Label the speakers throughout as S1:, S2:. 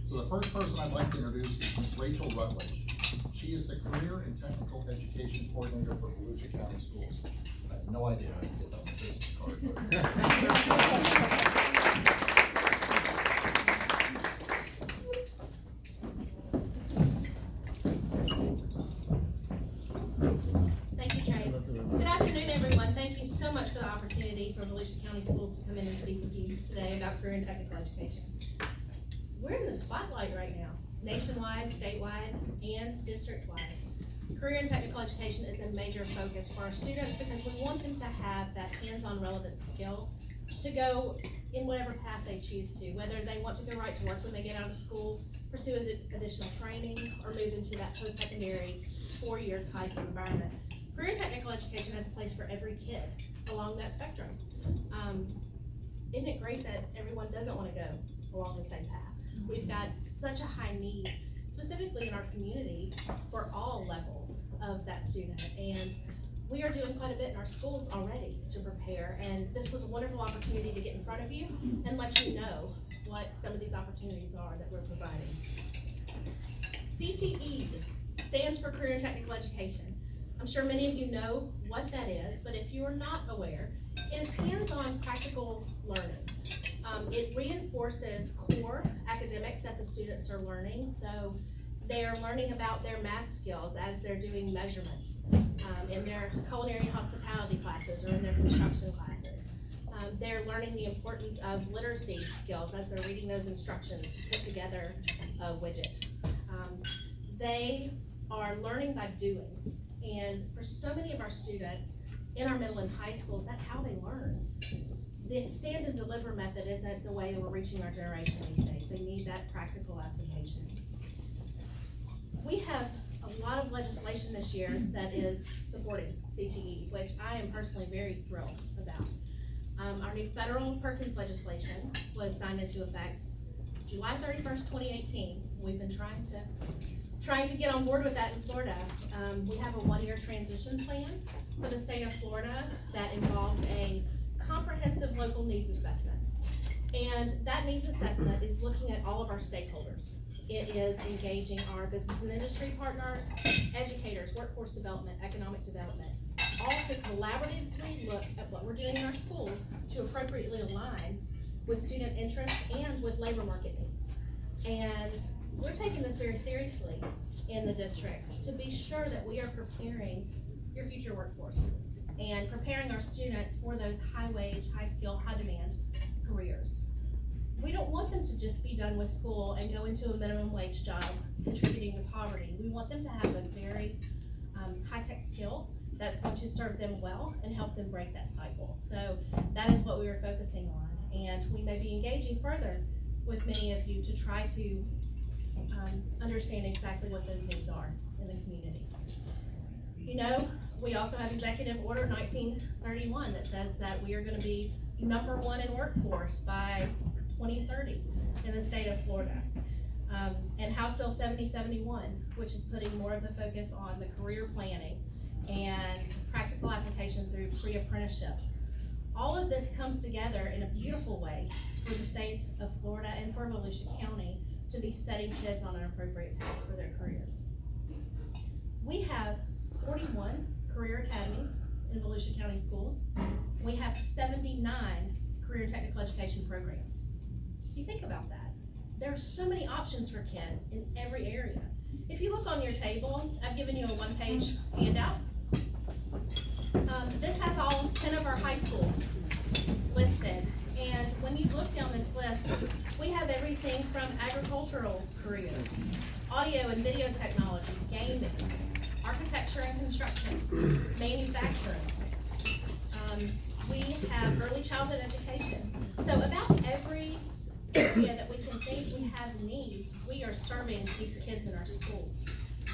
S1: So the first person I'd like to introduce is Ms. Rachel Rutledge. She is the Career and Technical Education Coordinator for Volusia County Schools. I have no idea how to get that on a business card.
S2: Thank you, Trace. Good afternoon, everyone. Thank you so much for the opportunity for Volusia County Schools to come in and speak with you today about career and technical education. We're in the spotlight right now, nationwide, statewide, and district-wide. Career and technical education is a major focus for our students because we want them to have that hands-on relevant skill to go in whatever path they choose to, whether they want to go right to work when they get out of school, pursue additional training, or move into that post-secondary 4-year type of environment. Career and technical education has a place for every kid along that spectrum. Isn't it great that everyone doesn't want to go along the same path? We've got such a high need, specifically in our community, for all levels of that student. And we are doing quite a bit in our schools already to prepare. And this was a wonderful opportunity to get in front of you and let you know what some of these opportunities are that we're providing. CTE stands for Career and Technical Education. I'm sure many of you know what that is, but if you are not aware, it is hands-on practical learning. It reinforces core academics that the students are learning, so they're learning about their math skills as they're doing measurements in their culinary and hospitality classes or in their construction classes. They're learning the importance of literacy skills as they're reading those instructions to put together a widget. They are learning by doing, and for so many of our students in our middle and high schools, that's how they learn. The stand and deliver method isn't the way we're reaching our generation these days. They need that practical application. We have a lot of legislation this year that is supporting CTE, which I am personally very thrilled about. Our new federal Perkins legislation was signed into effect July 31st, 2018. We've been trying to get on board with that in Florida. We have a 1-year transition plan for the state of Florida that involves a comprehensive local needs assessment. And that needs assessment is looking at all of our stakeholders. It is engaging our business and industry partners, educators, workforce development, economic development, all to collaboratively look at what we're doing in our schools to appropriately align with student interest and with labor market needs. And we're taking this very seriously in the district to be sure that we are preparing your future workforce and preparing our students for those high wage, high skill, high demand careers. We don't want them to just be done with school and go into a minimum wage job contributing to poverty. We want them to have a very high-tech skill that's going to serve them well and help them break that cycle. So that is what we were focusing on, and we may be engaging further with many of you to try to understand exactly what those needs are in the community. You know, we also have Executive Order 1931 that says that we are going to be #1 in workforce by 2030 in the state of Florida. And House Bill 7071, which is putting more of the focus on the career planning and practical application through pre-apprenticeships. All of this comes together in a beautiful way for the state of Florida and for Volusia County to be setting kids on an appropriate path for their careers. We have 41 career academies in Volusia County schools. We have 79 career and technical education programs. If you think about that, there are so many options for kids in every area. If you look on your table, I've given you a 1-page handout. This has all 10 of our high schools listed. And when you look down this list, we have everything from agricultural careers, audio and video technology, gaming, architecture and construction, manufacturing. We have early childhood education. So about every area that we can think we have needs, we are serving these kids in our schools.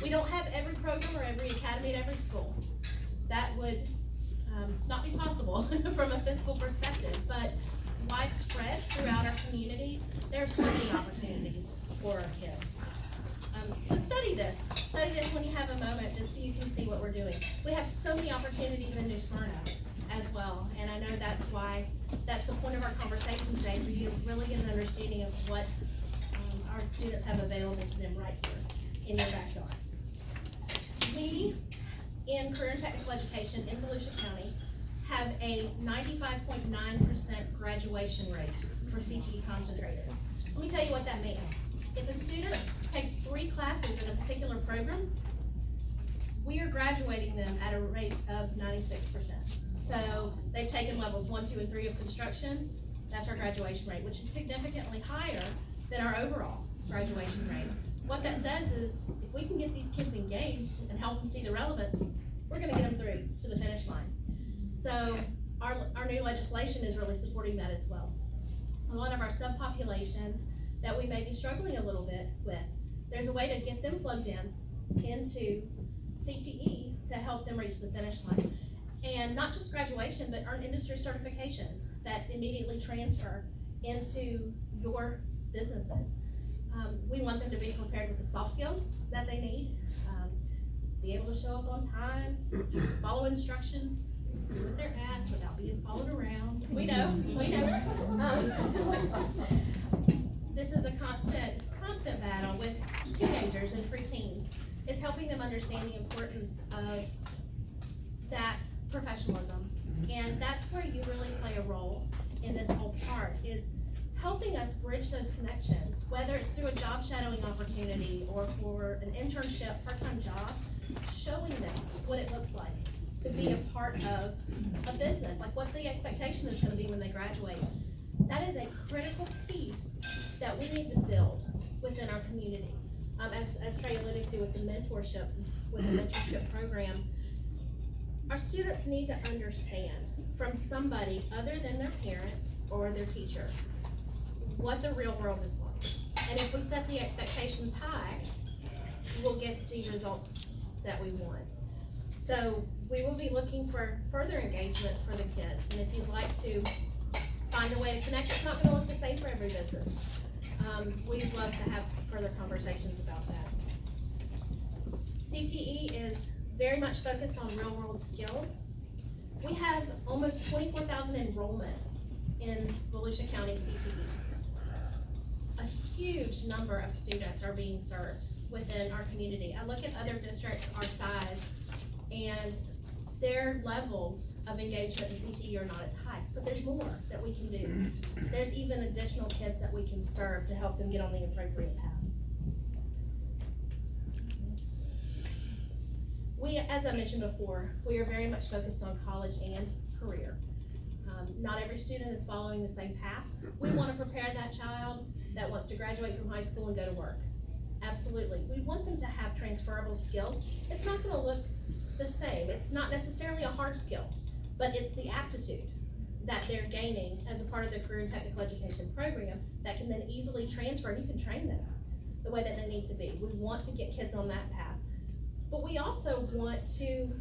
S2: We don't have every program or every academy at every school. That would not be possible from a fiscal perspective, but widespread throughout our community, there are so many opportunities for our kids. So study this when you have a moment, just so you can see what we're doing. We have so many opportunities in New Smyrna as well, and I know that's why, that's the point of our conversation today, for you to really get an understanding of what our students have available to them right here in your backyard. We, in career and technical education in Volusia County, have a 95.9% graduation rate for CTE concentrators. Let me tell you what that means. If a student takes 3 classes in a particular program, we are graduating them at a rate of 96%. So they've taken levels 1, 2, and 3 of construction. That's our graduation rate, which is significantly higher than our overall graduation rate. What that says is, if we can get these kids engaged and help them see the relevance, we're gonna get them through to the finish line. So our new legislation is really supporting that as well. A lot of our subpopulations that we may be struggling a little bit with, there's a way to get them plugged in into CTE to help them reach the finish line. And not just graduation, but earn industry certifications that immediately transfer into your businesses. We want them to be prepared with the soft skills that they need, be able to show up on time, follow instructions, do what they're asked without being followed around. We know. This is a constant battle with teenagers and preteens. It's helping them understand the importance of that professionalism. And that's where you really play a role in this whole part, is helping us bridge those connections, whether it's through a job shadowing opportunity or for an internship, part-time job, showing them what it looks like to be a part of a business, like what the expectation is gonna be when they graduate. That is a critical piece that we need to build within our community. As Trey alluded to with the mentorship program, our students need to understand from somebody other than their parent or their teacher what the real world is like. And if we set the expectations high, we'll get the results that we want. So we will be looking for further engagement for the kids. And if you'd like to find a way to connect, it's not gonna look the same for every business. We'd love to have further conversations about that. CTE is very much focused on real world skills. We have almost 24,000 enrollments in Volusia County CTE. A huge number of students are being served within our community. I look at other districts our size, and their levels of engagement in CTE are not as high, but there's more that we can do. There's even additional kids that we can serve to help them get on the appropriate path. We, as I mentioned before, we are very much focused on college and career. Not every student is following the same path. We want to prepare that child that wants to graduate from high school and go to work. Absolutely. We want them to have transferable skills. It's not going to look the same. It's not necessarily a hard skill, but it's the aptitude that they're gaining as a part of the career and technical education program that can then easily transfer, and you can train them the way that they need to be. We want to get kids on that path. But we also want to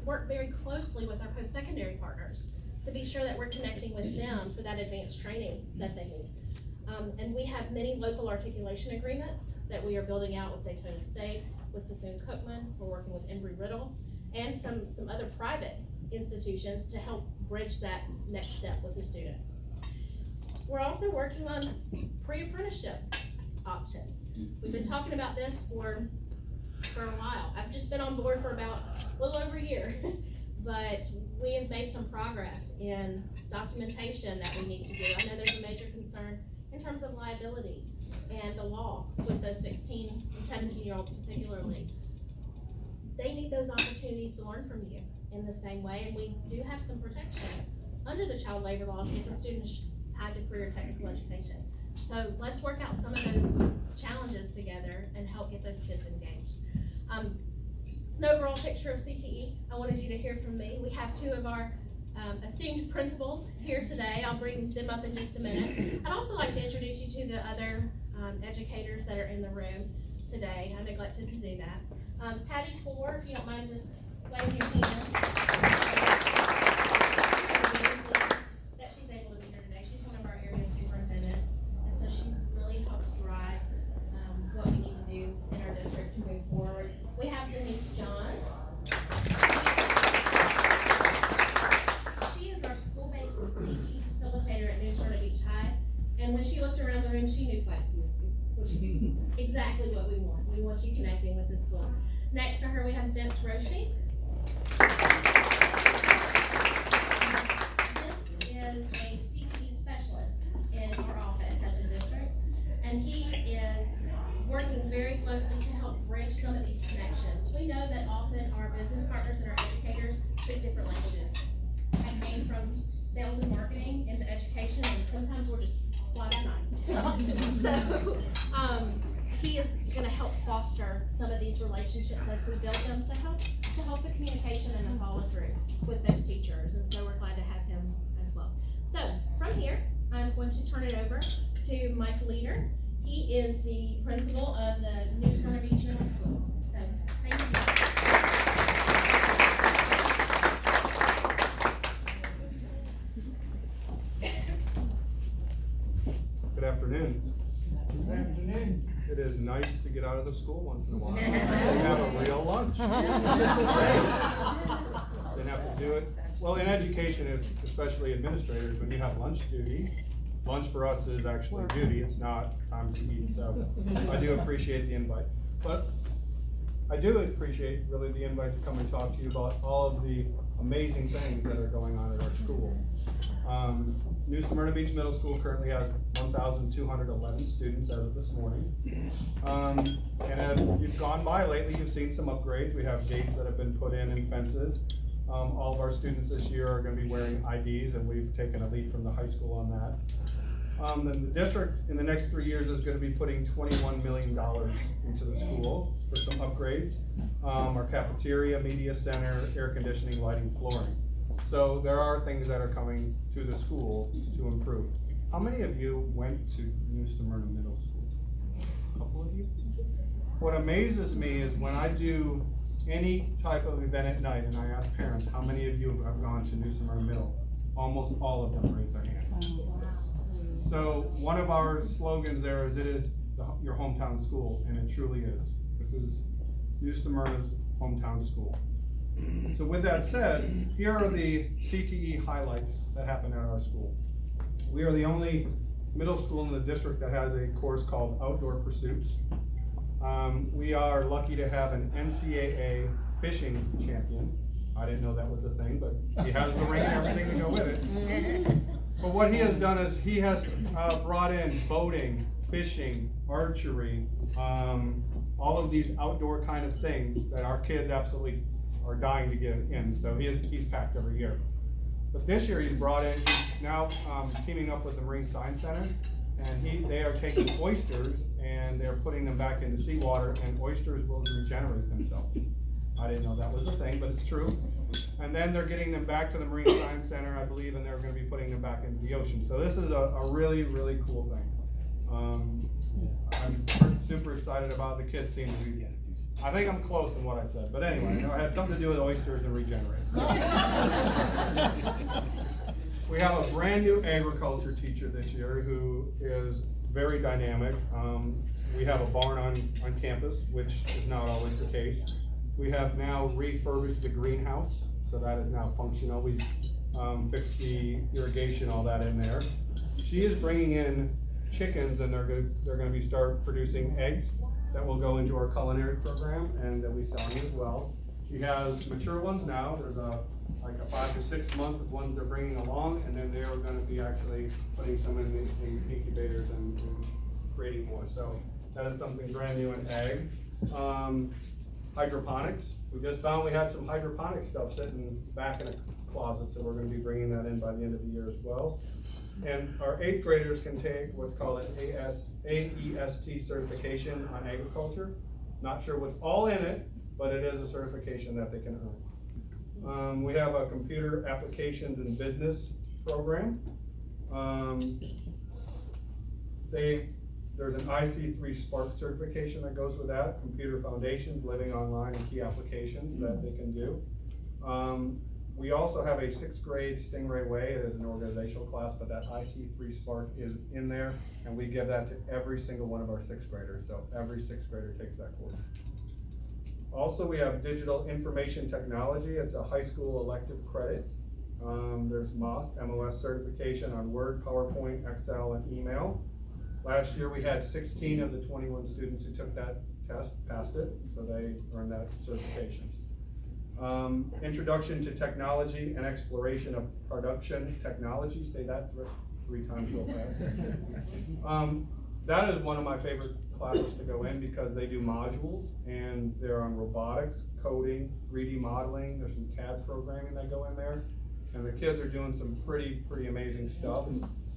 S2: work very closely with our post-secondary partners to be sure that we're connecting with them for that advanced training that they need. And we have many local articulation agreements that we are building out with Daytona State, with Bethune-Cookman. We're working with Embry-Riddle, and some other private institutions to help bridge that next step with the students. We're also working on pre-apprenticeship options. We've been talking about this for a while. I've just been on board for about a little over a year, but we have made some progress in documentation that we need to do. I know there's a major concern in terms of liability and the law with those 16 and 17-year-olds particularly. They need those opportunities to learn from you in the same way, and we do have some protection under the child labor laws if a student is tied to career technical education. So let's work out some of those challenges together and help get those kids engaged. It's an overall picture of CTE. I wanted you to hear from me. We have 2 of our esteemed principals here today. I'll bring them up in just a minute. I'd also like to introduce you to the other educators that are in the room today. I neglected to do that. Patty Poor, if you don't mind just waving your hand. That she's able to be here today. She's one of our area superintendents, and so she really helps drive what we need to do in our district to move forward. We have Denise Johns. She is our school-based CTE facilitator at Smyrna Beach High, and when she looked around the room, she knew quite a few of you, which is exactly what we want. We want you connecting with the school. Next to her, we have Vince Roshi. Vince is a CTE specialist in our office at the district, and he is working very closely to help bridge some of these connections. We know that often our business partners and our educators speak different languages. I came from sales and marketing into education, and sometimes we're just fly by night. So, he is gonna help foster some of these relationships as we build them to help the communication and the follow through with those teachers. And so we're glad to have him as well. So from here, I'm going to turn it over to Mike Leader. He is the principal of the New Smyrna Beach Middle School. So thank you.
S3: Good afternoon.
S4: Good afternoon.
S3: It is nice to get out of the school once in a while and have a real lunch. Didn't have to do it. Well, in education, especially administrators, when you have lunch duty, lunch for us is actually duty. It's not time to eat. So I do appreciate the invite. But I do appreciate really the invite to come and talk to you about all of the amazing things that are going on at our school. New Smyrna Beach Middle School currently has 1,211 students as of this morning. And as you've gone by lately, you've seen some upgrades. We have gates that have been put in and fences. All of our students this year are going to be wearing IDs, and we've taken a lead from the high school on that. And the district in the next 3 years is going to be putting $21 million into the school for some upgrades. Our cafeteria, media center, air conditioning, lighting, flooring. So there are things that are coming to the school to improve. How many of you went to New Smyrna Middle School? A couple of you? What amazes me is when I do any type of event at night and I ask parents, how many of you have gone to New Smyrna Middle? Almost all of them raise their hand. So one of our slogans there is, it is your hometown school, and it truly is. This is New Smyrna's hometown school. So with that said, here are the CTE highlights that happen at our school. We are the only middle school in the district that has a course called Outdoor Pursuits. We are lucky to have an NCAA fishing champion. I didn't know that was a thing, but he has the ring and everything to go with it. But what he has done is he has brought in boating, fishing, archery, all of these outdoor kind of things that our kids absolutely are dying to get in. So he's packed every year. But this year he's brought in, he's now teaming up with the Marine Science Center, and they are taking oysters and they're putting them back into seawater, and oysters will regenerate themselves. I didn't know that was a thing, but it's true. And then they're getting them back to the Marine Science Center, I believe, and they're going to be putting them back into the ocean. So this is a really, really cool thing. I'm super excited about. The kids seem to be, I think I'm close in what I said, but anyway, I had something to do with oysters and regenerate. We have a brand new agriculture teacher this year who is very dynamic. We have a barn on campus, which is not always the case. We have now refurbished the greenhouse, so that is now functional. We fixed the irrigation, all that in there. She is bringing in chickens, and they're going to be start producing eggs that will go into our culinary program and that we selling as well. She has mature ones now. There's like a 5 to 6 month ones they're bringing along, and then they are going to be actually putting some in incubators and creating more. So that is something brand new in ag. Hydroponics. We just found we had some hydroponic stuff sitting back in a closet, so we're going to be bringing that in by the end of the year as well. And our 8th graders can take what's called an AEST certification on agriculture. Not sure what's all in it, but it is a certification that they can earn. We have a computer applications and business program. There's an IC3 Spark certification that goes with that. Computer foundations, living online, and key applications that they can do. We also have a 6th grade Stingray Way. It is an organizational class, but that IC3 Spark is in there, and we give that to every single one of our 6th graders. So every 6th grader takes that course. Also, we have digital information technology. It's a high school elective credit. There's MOS certification on Word, PowerPoint, Excel, and email. Last year, we had 16 of the 21 students who took that test, passed it, so they earned that certification. Introduction to technology and exploration of production technology, say that three times real fast. That is one of my favorite classes to go in because they do modules and they're on robotics, coding, 3D modeling, there's some CAD programming that go in there. And the kids are doing some pretty amazing stuff.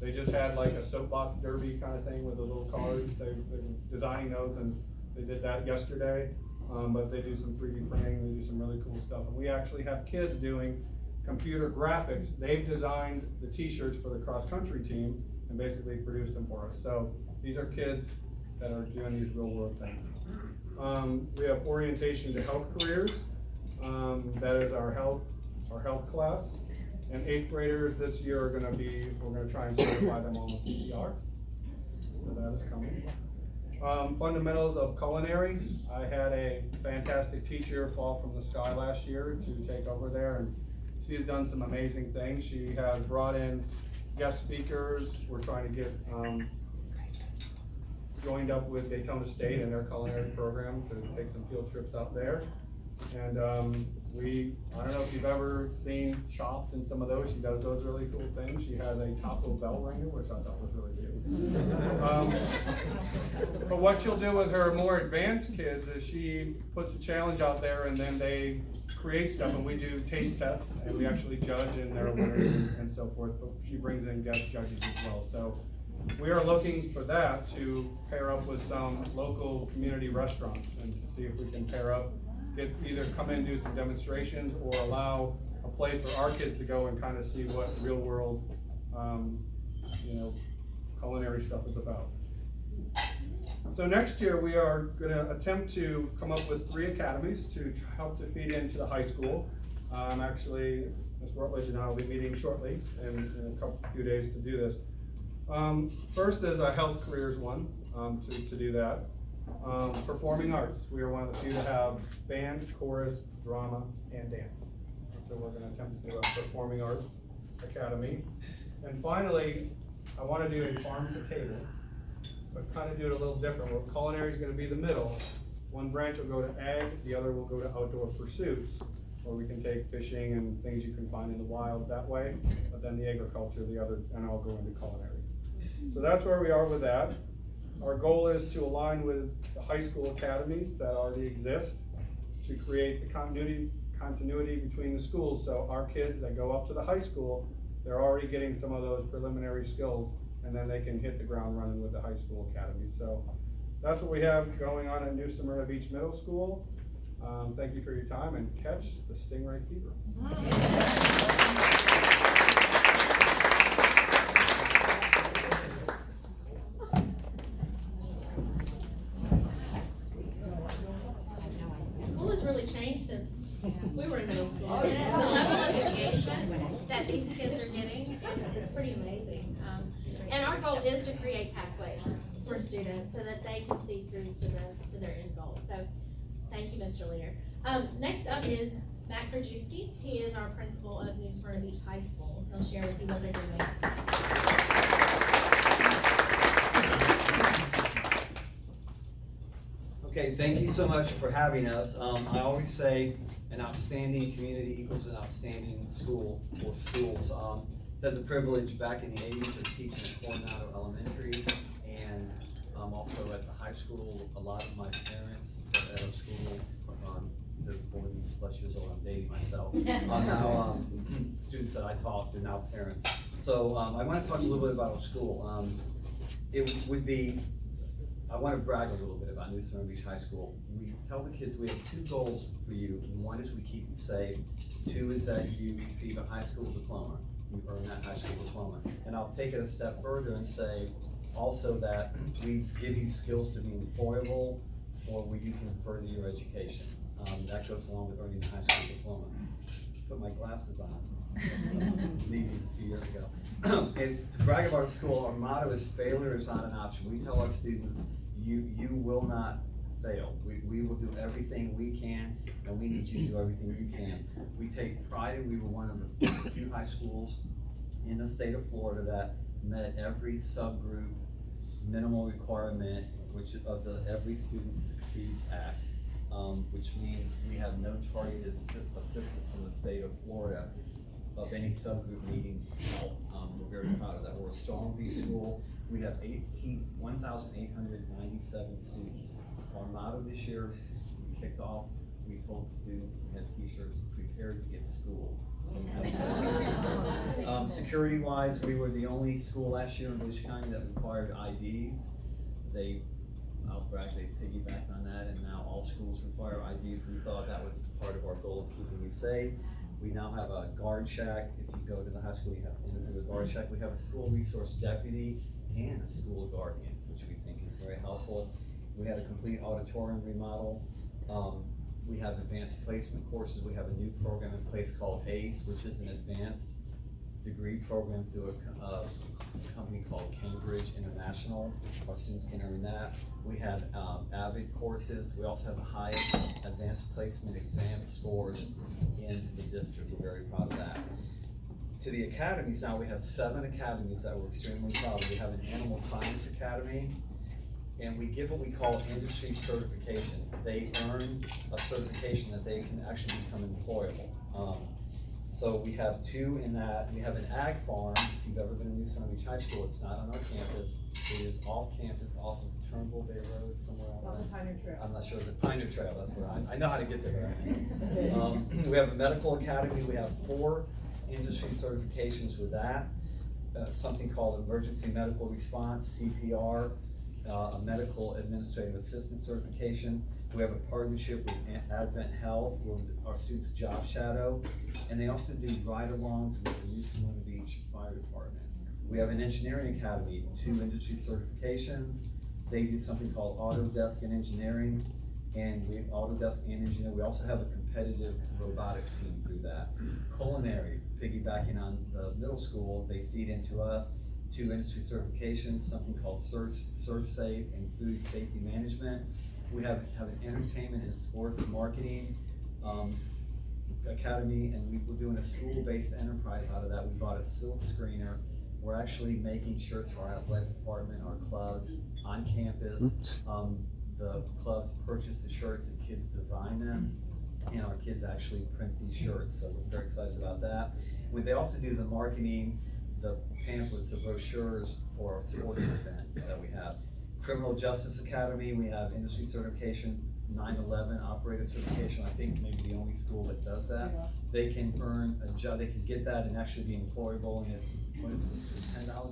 S3: They just had like a soapbox derby kind of thing with the little cars. They were designing those and they did that yesterday. But they do some 3D printing, they do some really cool stuff. And we actually have kids doing computer graphics. They've designed the t-shirts for the cross-country team and basically produced them for us. So these are kids that are doing these real world things. We have orientation to health careers. That is our health class. And 8th graders this year are we're gonna try and certify them on the CPR. So that is coming. Fundamentals of culinary. I had a fantastic teacher fall from the sky last year to take over there, and she's done some amazing things. She has brought in guest speakers. We're trying to get joined up with Daytona State and their culinary program to take some field trips out there. And I don't know if you've ever seen Chopped and some of those. She does those really cool things. She has a Taco Bell ringer, which I thought was really cute. But what she'll do with her more advanced kids is she puts a challenge out there and then they create stuff, and we do taste tests and we actually judge, and there are winners and so forth. But she brings in guest judges as well. So we are looking for that to pair up with some local community restaurants and to see if we can pair up, either come in and do some demonstrations or allow a place for our kids to go and kind of see what real world, culinary stuff is about. So next year we are gonna attempt to come up with 3 academies to help to feed into the high school. Actually, Ms. Rutledge and I will be meeting shortly in a few days to do this. First is a health careers one, to do that. Performing arts, we are one of the few to have band, chorus, drama, and dance. So we're going to attempt to do a performing arts academy. And finally, I want to do a farm to table, but kind of do it a little different. Well, culinary is going to be the middle. One branch will go to ag, the other will go to outdoor pursuits, where we can take fishing and things you can find in the wild that way, but then the agriculture, the other, and I'll go into culinary. So that's where we are with that. Our goal is to align with the high school academies that already exist to create the continuity between the schools. So our kids that go up to the high school, they're already getting some of those preliminary skills, and then they can hit the ground running with the high school academies. So that's what we have going on at New Smyrna Beach Middle School. Thank you for your time, and catch the stingray fever.
S2: School has really changed since we were in middle school. The level of education that these kids are getting is pretty amazing. And our goal is to create pathways for students so that they can see through to their end goals. So thank you, Mr. Leader. Next up is Matt Krajewski. He is our principal of New Smyrna Beach High School. He'll share with you what they're doing.
S5: Okay, thank you so much for having us. I always say an outstanding community equals an outstanding school or schools. Had the privilege back in the 80s of teaching at Coronado Elementary and also at the high school. A lot of my parents at our school, they're 40+ years old, I'm dating myself. Now students that I taught, they're now parents. So I want to talk a little bit about our school. It would be, I want to brag a little bit about New Smyrna Beach High School. We tell the kids we have 2 goals for you. One is we keep you safe. 2 is that you receive a high school diploma. You earn that high school diploma. And I'll take it a step further and say also that we give you skills to be employable or where you can further your education. That goes along with earning a high school diploma. Put my glasses on. Leave these a few years ago. And to brag about our school, our motto is failure is not an option. We tell our students, you will not fail. We will do everything we can, and we need you to do everything you can. We take pride in we were one of the few high schools in the state of Florida that met every subgroup minimal requirement, which of the Every Student Succeeds Act, which means we have no targeted assistance from the state of Florida of any subgroup needing help. We're very proud of that. We're a strong B school. We have 1,897 students. Our motto this year, we kicked off, we told the students, we had t-shirts, prepared to get schooled. Security wise, we were the only school last year in Volusia County that required IDs. I'll brag, they piggybacked on that, and now all schools require IDs. We thought that was part of our goal of keeping you safe. We now have a guard shack. If you go to the high school, you have to enter through the guard shack. We have a school resource deputy and a school guardian, which we think is very helpful. We had a complete auditorium remodel. We have advanced placement courses. We have a new program in place called ACE, which is an advanced degree program through a company called Cambridge International. Our students can earn that. We have AVID courses. We also have the highest advanced placement exam scores in the district. We're very proud of that. To the academies now, we have 7 academies that we're extremely proud of. We have an Animal Science Academy, and we give what we call industry certifications. They earn a certification that they can actually become employable. So we have 2 in that. We have an ag farm. If you've ever been to New Smyrna Beach High School, it's not on our campus. It is off campus, off of Turnbull Bay Road, somewhere out there.
S6: Off the Pioneer Trail.
S5: I'm not sure, the Pioneer Trail, that's where I know how to get there. We have a medical academy. We have 4 industry certifications with that. Something called emergency medical response, CPR, a medical administrative assistant certification. We have a partnership with Advent Health, where our students job shadow, and they also do ride-alongs with the New Smyrna Beach Fire Department. We have an engineering academy, 2 industry certifications. They do something called Autodesk and Engineering, and we have Autodesk and Engineering. We also have a competitive robotics team through that. Culinary, piggybacking on the middle school, they feed into us 2 industry certifications, something called Serve Safe and Food Safety Management. We have an entertainment and sports marketing academy, and we're doing a school-based enterprise out of that. We bought a silk screener. We're actually making shirts for our athletic department, our clubs on campus. The clubs purchase the shirts, the kids design them, and our kids actually print these shirts, so we're very excited about that. They also do the marketing, the pamphlets, the brochures for our sporting events that we have. Criminal Justice Academy, we have industry certification, 9/11 operator certification. I think maybe the only school that does that.
S6: Yeah.
S5: They can earn a job, they can get that and actually be employable in what is it, $10 an hour?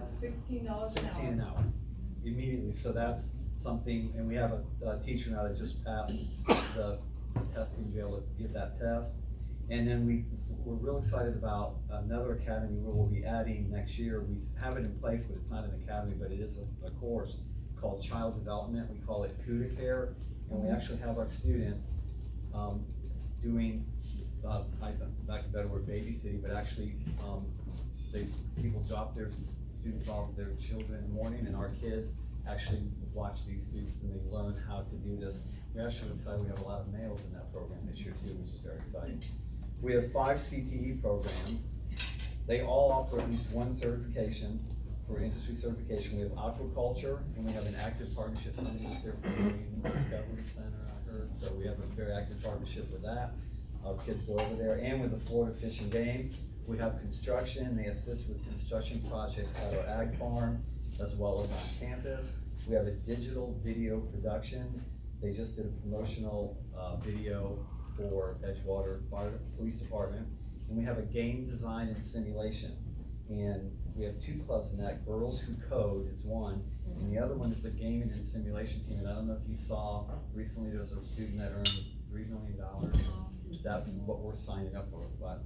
S6: $16 an hour.
S5: $16 an hour immediately. So that's something, and we have a teacher now that just passed the testing to be able to give that test. And then we're real excited about another academy where we'll be adding next year. We have it in place, but it's not an academy, but it is a course called Child Development. We call it CUDA Care, and we actually have our students doing, back to better word, babysitting, but actually people drop their students off, their children in the morning, and our kids actually watch these students and they learn how to do this. We're actually excited. We have a lot of males in that program this year too, which is very exciting. We have 5 CTE programs. They all offer at least 1 certification for industry certification. We have aquaculture, and we have an active partnership. Somebody was here for the Marine Discovery Center, I heard. So we have a very active partnership with that. Our kids go over there, and with the Florida Fish and Game. We have construction. They assist with construction projects at our ag farm, as well as on campus. We have a digital video production. They just did a promotional video for Edgewater Police Department. And we have a game design and simulation. And we have 2 clubs in that. Girls Who Code is one, and the other one is the gaming and simulation team. And I don't know if you saw, recently there was a student that earned $3 million. That's what we're signing up for, but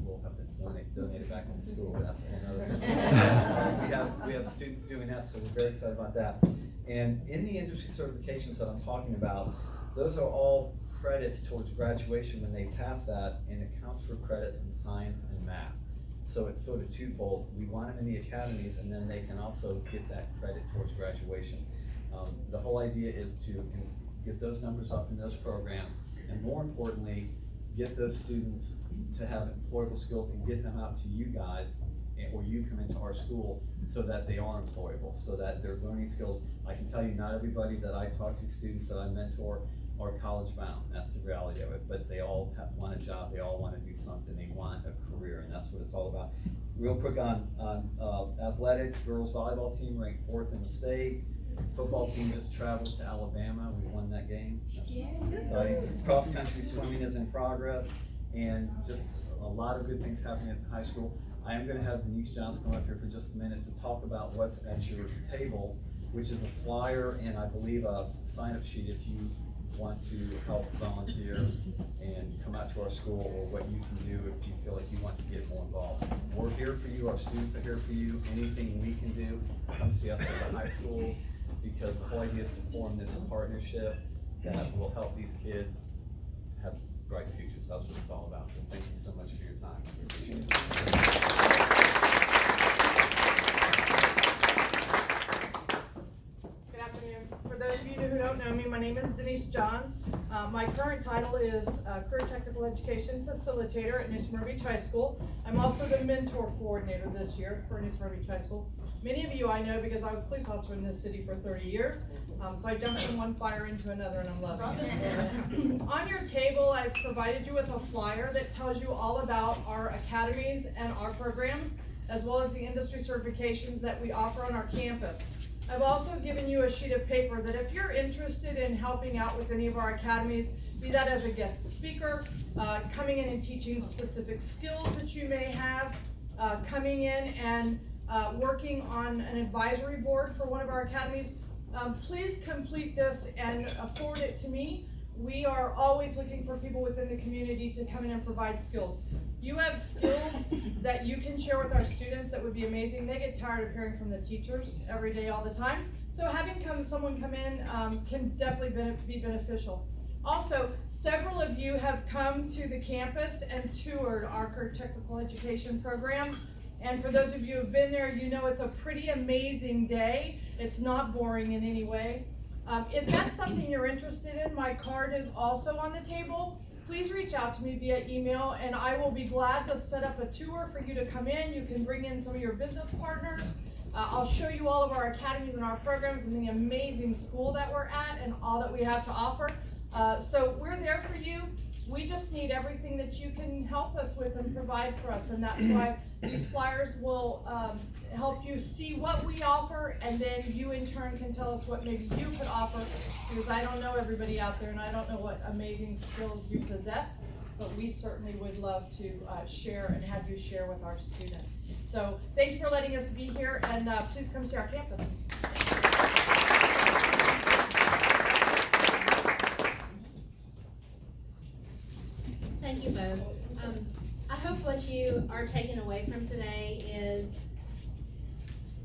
S5: we'll have to donate it back to the school, but that's another thing. We have students doing that, so we're very excited about that. And in the industry certifications that I'm talking about, those are all credits towards graduation when they pass that, and it counts for credits in science and math. So it's sort of twofold. We want them in the academies, and then they can also get that credit towards graduation. The whole idea is to get those numbers up in those programs, and more importantly, get those students to have employable skills and get them out to you guys or you come into our school so that they are employable, so that they're learning skills. I can tell you, not everybody that I talk to, students that I mentor, are college bound. That's the reality of it, but they all want a job, they all want to do something, they want a career, and that's what it's all about. Real quick on athletics, girls volleyball team ranked 4th in the state. Football team just traveled to Alabama, we won that game. Cross country swimming is in progress, and just a lot of good things happening at the high school. I am gonna have Denise Johnson come up here for just a minute to talk about what's at your table, which is a flyer and I believe a sign-up sheet if you want to help volunteer and come out to our school, or what you can do if you feel like you want to get more involved. We're here for you, our students are here for you. Anything we can do, come see us at the high school, because the whole idea is to form this partnership that will help these kids have bright futures. That's what it's all about. So thank you so much for your time. We appreciate it.
S6: Good afternoon. For those of you who don't know me, my name is Denise Johns. My current title is Career Technical Education Facilitator at New Smyrna Beach High School. I'm also the mentor coordinator this year for New Smyrna Beach High School. Many of you I know because I was a police officer in this city for 30 years. So I jumped from one fire into another and I'm loving it. On your table, I've provided you with a flyer that tells you all about our academies and our programs, as well as the industry certifications that we offer on our campus. I've also given you a sheet of paper that if you're interested in helping out with any of our academies, be that as a guest speaker, coming in and teaching specific skills that you may have, coming in and working on an advisory board for one of our academies, please complete this and forward it to me. We are always looking for people within the community to come in and provide skills. You have skills that you can share with our students that would be amazing. They get tired of hearing from the teachers every day, all the time. So having someone come in can definitely be beneficial. Also, several of you have come to the campus and toured our Career Technical Education programs. And for those of you who have been there, you know it's a pretty amazing day. It's not boring in any way. If that's something you're interested in, my card is also on the table. Please reach out to me via email and I will be glad to set up a tour for you to come in. You can bring in some of your business partners. I'll show you all of our academies and our programs and the amazing school that we're at and all that we have to offer. So we're there for you. We just need everything that you can help us with and provide for us, and that's why these flyers will help you see what we offer, and then you in turn can tell us what maybe you could offer, because I don't know everybody out there and I don't know what amazing skills you possess, but we certainly would love to share and have you share with our students. So thank you for letting us be here, and please come see our campus.
S2: Thank you both. I hope what you are taking away from today is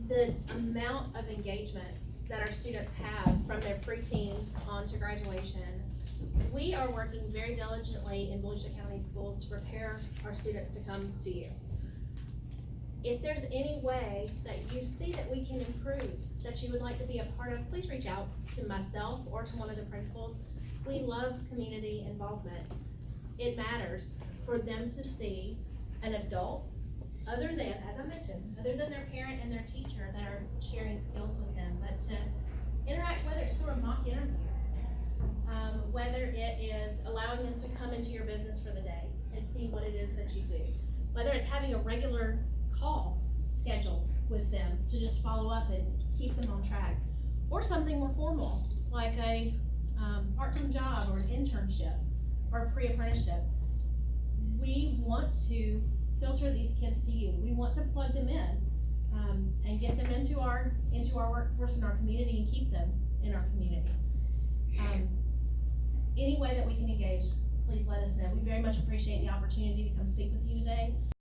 S2: the amount of engagement that our students have from their preteens on to graduation. We are working very diligently in Volusia County Schools to prepare our students to come to you. If there's any way that you see that we can improve, that you would like to be a part of, please reach out to myself or to one of the principals. We love community involvement. It matters for them to see an adult, other than, as I mentioned, other than their parent and their teacher that are sharing skills with them, but to interact, whether it's through a mock interview, whether it is allowing them to come into your business for the day and see what it is that you do, whether it's having a regular call scheduled with them to just follow up and keep them on track, or something more formal, like a part-time job or an internship or a pre-apprenticeship. We want to filter these kids to you. We want to plug them in and get them into our workforce in our community and keep them in our community. Any way that we can engage, please let us know. We very much appreciate the opportunity to come speak with you today.